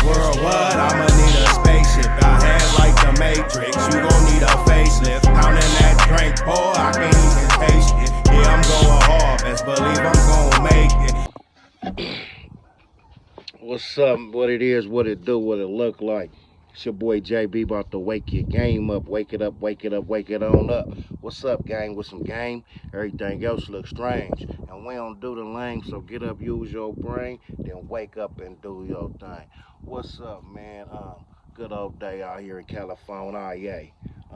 world what? I'ma need a spaceship. Got hands like the Matrix. You gon' need a facelift. Pounding that drink, boy, I can't even taste it. Yeah, I'm going hard. Best believe I'm gon' make it. What's up? What it is, what it do, what it look like. It's your boy JB about to wake your game up. Wake it up, wake it up, wake it on up. What's up, gang? With some game? Everything else looks strange. And we don't do the lame, so get up, use your brain, then wake up and do your thing. What's up, man? Good old day out here in California.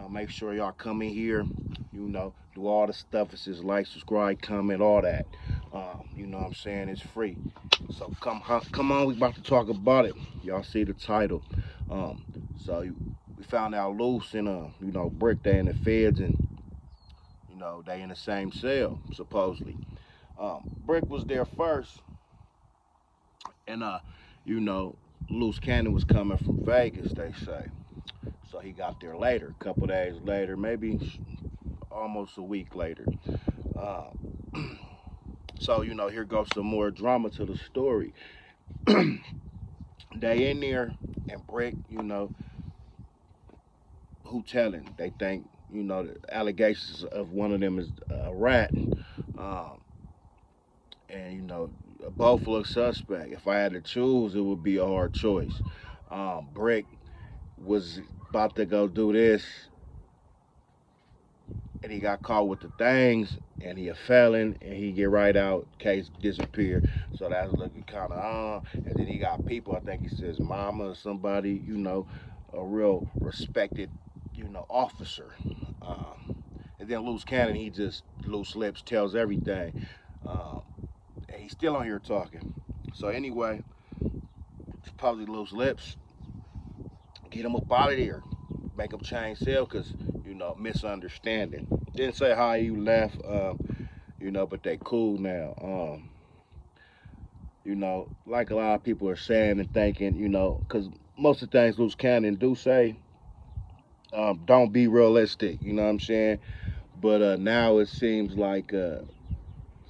Make sure y'all come in here, do all the stuff. It says like, subscribe, comment, all that. You know what I'm saying? It's free. So come on, we about to talk about it. Y'all see the title. We found out loose in Brick, they in the feds, and they in the same cell supposedly. Brick was there first, and Loose Cannon was coming from Vegas, they say. So he got there later, a couple days later, maybe almost a week later. Uh, so here goes some more drama to the story. They in there, and Brick, who telling? They think, the allegations of one of them is a rat. Um, and, both look suspect. If I had to choose, it would be a hard choice. Brick was about to go do this, and he got caught with the things, and he a felon, and he get right out, case disappear. So that's looking kind of and then he got people, I think he says mama or somebody, a real respected, officer. And then Loose Cannon, he just loose lips, tells everything. And he's still on here talking. So anyway, probably loose lips, get him up out of there, make him change cell, cause misunderstanding. Didn't say how he left, but they cool now. Like a lot of people are saying and thinking, cause most of the things Loose Cannon do say, don't be realistic. You know what I'm saying? But now it seems like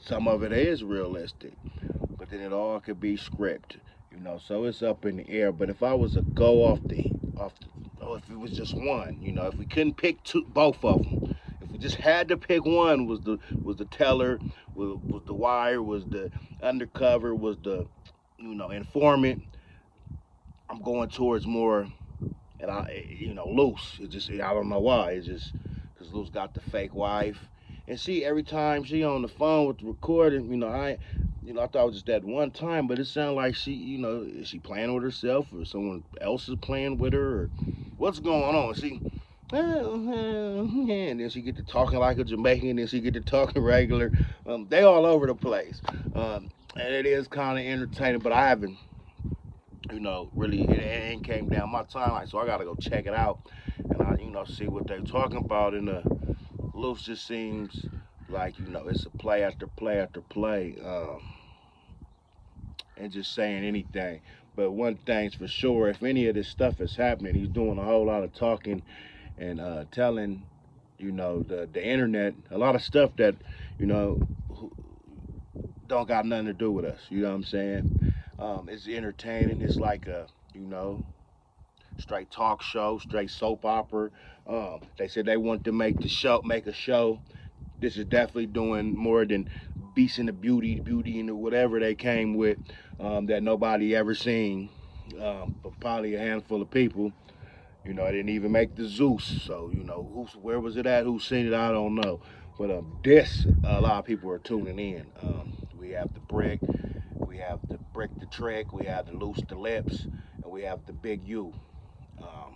some of it is realistic, but then it all could be scripted. So it's up in the air. But if I was to go or if it was just one, if we couldn't pick both of them, if we just had to pick one, was the teller, was the wire, was the undercover, was the informant. I'm going towards more, and Loose. It just, I don't know why. It's just because Loose got the fake wife, and see, every time she on the phone with the recording, I thought it was just that one time, but it sounded like she, is she playing with herself, or someone else is playing with her, or what's going on? See, and then she get to talking like a Jamaican, and then she get to talking regular. They all over the place, and it is kind of entertaining, but I haven't, really, it ain't came down my timeline, so I gotta go check it out, and see what they're talking about. And Loose just seems like it's a play after play after play. And just saying anything. But one thing's for sure, if any of this stuff is happening, he's doing a whole lot of talking and telling, the internet a lot of stuff that, don't got nothing to do with us. You know what I'm saying? It's entertaining. It's like a, straight talk show, straight soap opera. They said they want to make a show. This is definitely doing more than Beast and the Beauty and whatever they came with, that nobody ever seen, but probably a handful of people. I didn't even make the Zeus, so where was it at? Who seen it? I don't know. But this, a lot of people are tuning in. We have the Brick, we have the Brick the Trick, we have the Loose the Lips, and we have the Big U, um,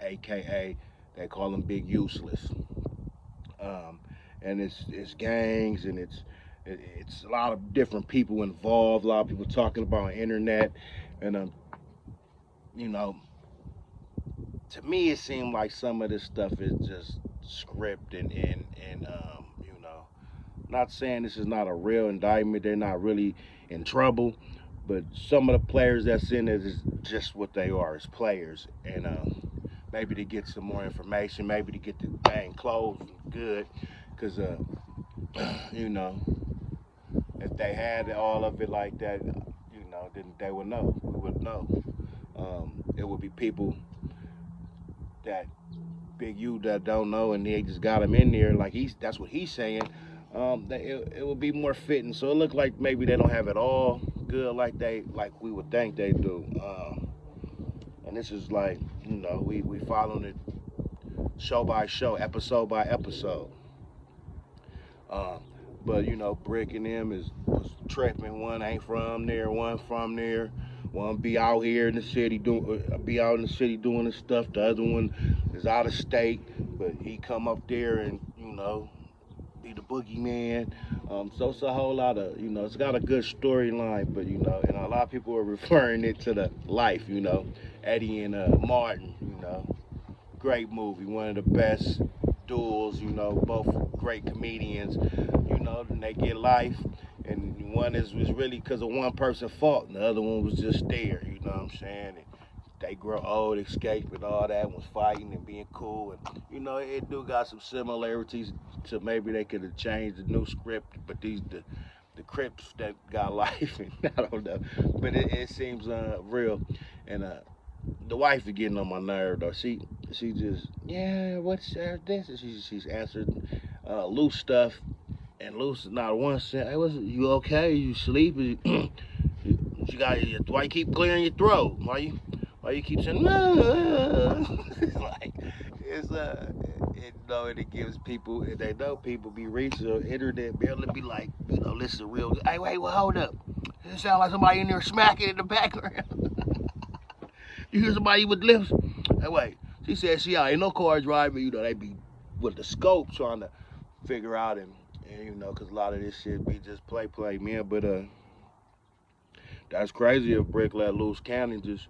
aka they call him Big Useless. Um, and it's gangs, and it's a lot of different people involved. A lot of people talking about internet, and you know, to me it seemed like some of this stuff is just script and not saying this is not a real indictment. They're not really in trouble, but some of the players that's in it is just what they are, as players, and maybe to get some more information, maybe to get the thing closed good, because you know, if they had all of it like that, then they would know. We would know. It would be people that Big U that don't know, and they just got him in there. Like that's what he's saying. That it would be more fitting. So it looked like maybe they don't have it all good like we would think they do. And this is like we following it show by show, episode by episode. Um, but Brick and them was tripping. One ain't from there, one from there. One be out here in the city be out in the city doing his stuff. The other one is out of state, but he come up there and be the boogeyman. So it's a whole lot of it's got a good storyline, but and a lot of people are referring it to the life. Eddie and Martin. Great movie, one of the best duels. Both great comedians. And they get life, and one was really because of one person's fault, and the other one was just there. You know what I'm saying? And they grow old, escape, and all that, was fighting and being cool, and it do got some similarities to maybe they could have changed the new script, but the Crips that got life, and I don't know, but it seems real, and the wife is getting on my nerve though. She just what's this? And she's answered loose stuff. And loose, not one cent. Hey, you okay? You sleeping? You got why you keep clearing your throat? Why you keep saying it's like it gives people, they know people be reaching the internet, be able to be like listen to real. Hey, wait, well, hold up. It sound like somebody in there smacking in the background. You hear somebody with lips? Hey, wait. She said ain't no car driving. They be with the scope trying to figure out and because a lot of this shit be just play, man. But that's crazy if Brick let loose Cannon just,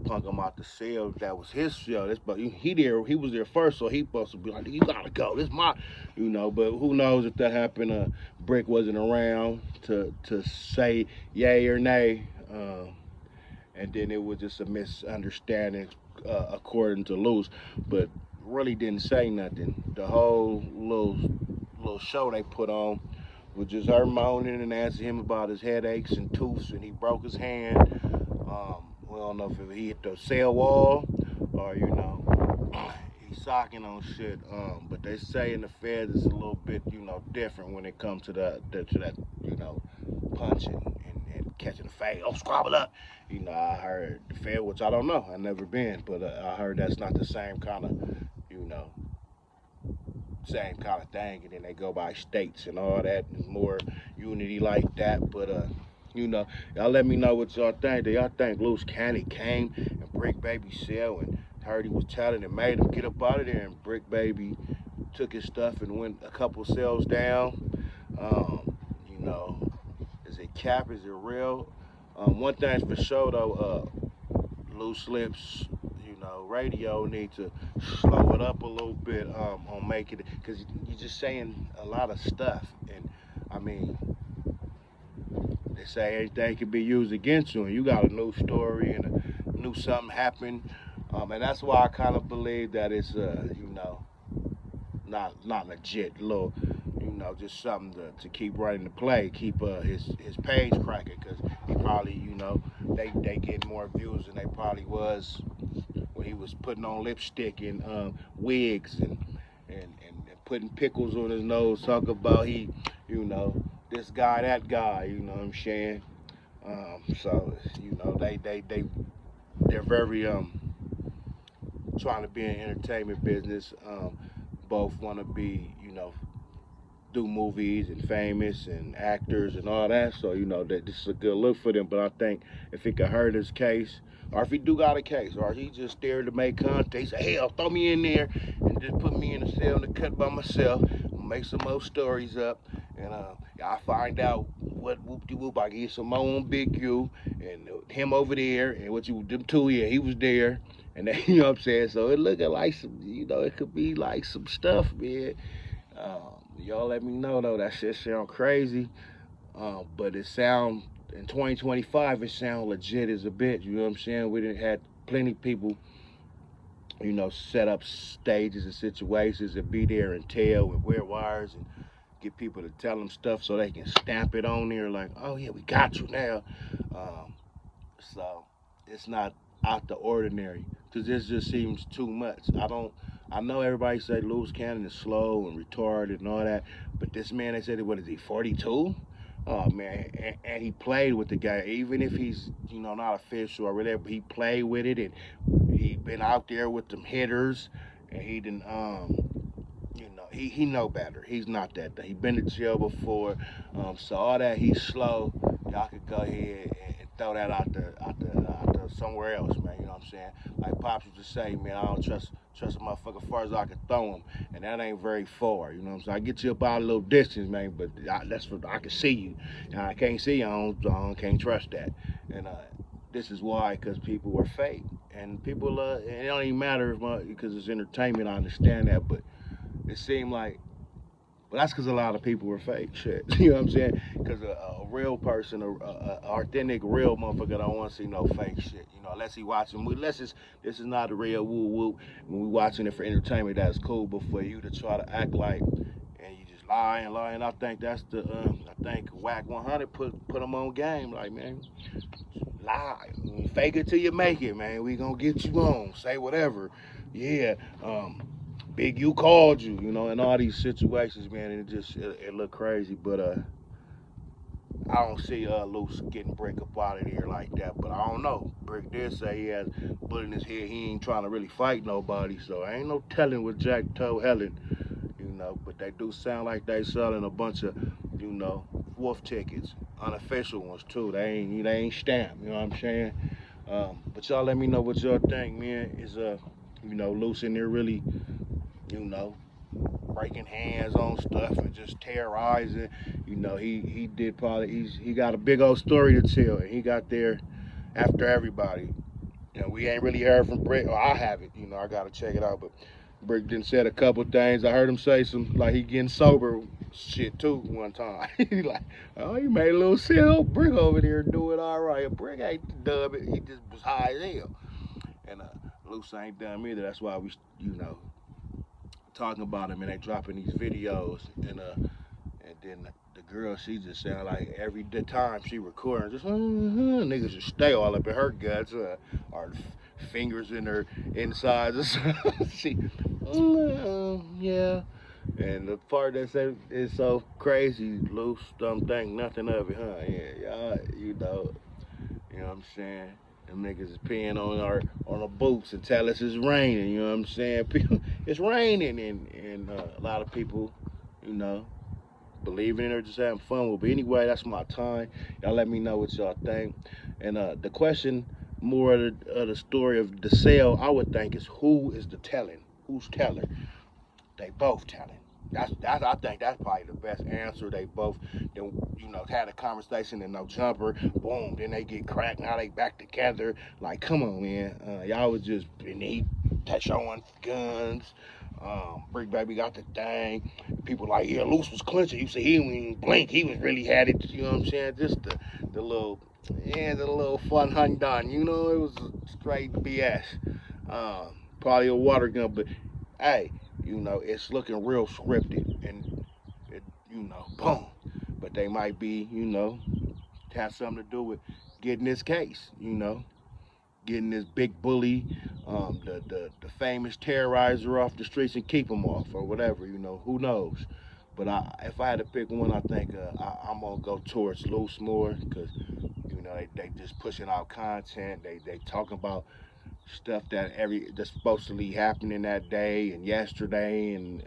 punk him out the cell. That was his cell. But he was there first, so he supposed to be like, you gotta go. This my, But who knows if that happened? Brick wasn't around to say yay or nay, and then it was just a misunderstanding according to Loose, but really didn't say nothing. The whole little show they put on was just her moaning and asking him about his headaches and tooths, and he broke his hand. We don't know if he hit the cell wall or he's socking on shit. But they say in the feds it's a little bit different when it comes to that punching and catching the fade. Oh, scrabble up. I heard the fed, which I don't know. I never been, but I heard that's not the same kind of same kind of thing, and then they go by states and all that, and more unity like that. But y'all let me know what y'all think. Do y'all think Loose Cannon came and Brick Baby cell and heard he was telling and made him get up out of there, and Brick Baby took his stuff and went a couple cells down? Is it cap? Is it real? One thing's for sure though, Loose Lips radio need to slow it up a little bit on making it, because you're just saying a lot of stuff, and I mean they say everything can be used against you, and you got a new story and a new something happened, and that's why I kind of believe that it's not legit, little just something to keep running the play, keep his page cracking, because he probably they get more views than they probably was when he was putting on lipstick and wigs and putting pickles on his nose, talk about he, this guy, that guy, what I'm saying? So, they're very trying to be in entertainment business. Both want to be, do movies and famous and actors and all that. So, that this is a good look for them. But I think if it could hurt his case, or if he do got a case, or he just there to make content, he say, hell, throw me in there and just put me in a cell in the cut by myself, make some more stories up, and I find out what whoop-de-whoop, I get some more on Big U, and him over there, and them two, yeah, he was there, and they, what I'm saying? So it looking like some, it could be like some stuff, man. Y'all let me know, though. That shit sound crazy, but it sound, in 2025, it sound legit as a bitch. You know what I'm saying? We done had plenty of people, set up stages and situations and be there and tell and wear wires and get people to tell them stuff so they can stamp it on there like, oh yeah, we got you now. So it's not out the ordinary because this just seems too much. I know everybody say Loose Cannon is slow and retarded and all that, but this man, they said, what is he, 42? Oh man, and he played with the guy, even if he's not official or whatever. He played with it, and he been out there with them hitters, and he didn't he know better. He's not that thing. He been to jail before, so all that he's slow. Y'all could go ahead and throw that out there somewhere else, man. You know what I'm saying? Like Pops used to say, man, I don't trust a motherfucker as far as I can throw him, and that ain't very far. You know what I'm saying? I get you about a little distance, man, but that's for I can see you, and I can't see you. Can't trust that, and this is why, because people are fake, and people it don't even matter because it's entertainment. I understand that, but it seemed like, well, that's because a lot of people were fake shit. You know what I'm saying? Because a real person, a authentic, real motherfucker don't want to see no fake shit. Unless he watching, unless this is not a real woo woo. When we watching it for entertainment, that's cool. But for you to try to act like and you just lying, I think that's I think Whack 100 put them on game. Like, man, lie, fake it till you make it, man. We gonna get you on. Say whatever. Yeah. Big U called you, in all these situations, man, and it looked crazy. But I don't see Loose getting Brick up out of here like that. But I don't know. Brick did say he has blood in his head. He ain't trying to really fight nobody, so ain't no telling what Jack told Helen, But they do sound like they selling a bunch of, wolf tickets, unofficial ones too. They ain't stamped. You know what I'm saying? But y'all let me know what y'all think, man. Is Loose in there really, you know, breaking hands on stuff and just terrorizing. He did probably he got a big old story to tell, and he got there after everybody. We ain't really heard from Brick, or I haven't. I gotta check it out, but Brick done said a couple things. I heard him say some like he getting sober shit too one time. He like, oh, you made a little shit. Brick over there doing all right. Brick ain't the dub it. He just was high as hell. And Luce ain't dumb either. That's why we, talking about him and they dropping these videos and then the girl, she just sound like every time she recording just niggas just stay all up in her guts or fingers in her insides. She yeah. And the part that say is so crazy, Loose don't think nothing of it, huh? Yeah, y'all, you know what I'm saying? Them niggas is peeing on the boots and tell us it's raining. You know what I'm saying? It's raining, and a lot of people, you know, believing in it or just having fun with it. But anyway, that's my time. Y'all let me know what y'all think. And the question, more of the story of the sale, I would think, is who is the telling? Who's telling? They both telling. That's I think that's probably the best answer. They both then had a conversation and no jumper. Boom. Then they get cracked. Now they back together. Like, come on, man. Y'all was just beneath showing guns. Brick Baby got the thing. People like, yeah, Loose was clinching. You see, he didn't even blink. He was really had it. You know what I'm saying? Just the little fun hunt done. It was straight BS. Probably a water gun, but hey, it's looking real scripted and it, boom. But they might be, have something to do with getting this case, getting this big bully, the famous terrorizer off the streets and keep him off or whatever, who knows. But if I had to pick one, I think I'm gonna go towards Loose more because they just pushing out content. They talking about stuff that's supposedly happening that day and yesterday and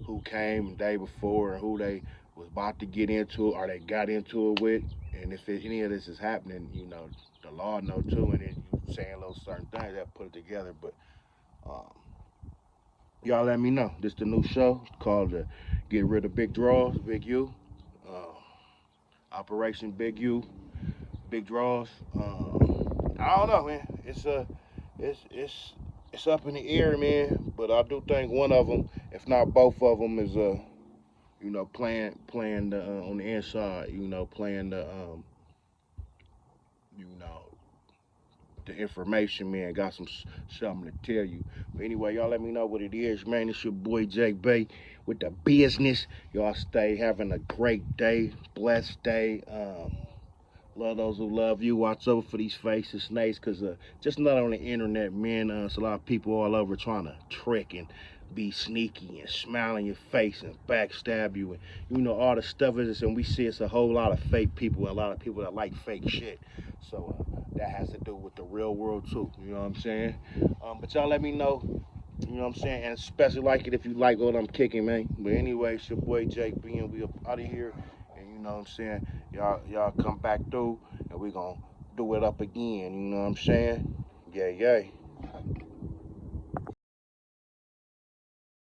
who came the day before and who they was about to get into it or they got into it with. And if any of this is happening, the law know too, and then you saying those certain things that put it together. But um, y'all let me know. This the new show called Get Rid of Big Draws, Big U. Operation Big U, Big Draws. I don't know, man. It's up in the air, man. But I do think one of them, if not both of them, is playing the on the inside. Playing you know, the information, man. Got something to tell you. But anyway, y'all let me know what it is, man. It's your boy J Bay with the business. Y'all stay having a great day, blessed day. Love those who love you. Watch over for these faces, snakes, because just not on the internet, man. It's a lot of people all over trying to trick and be sneaky and smile in your face and backstab you. And, all the stuff is, and we see it's a whole lot of fake people, and a lot of people that like fake shit. So that has to do with the real world, too. You know what I'm saying? But y'all let me know. You know what I'm saying? And especially like it if you like what I'm kicking, man. But anyway, it's your boy Jake B, and we up out of here. And you know what I'm saying? Y'all come back through, and we gonna do it up again. You know what I'm saying? Yeah, yeah.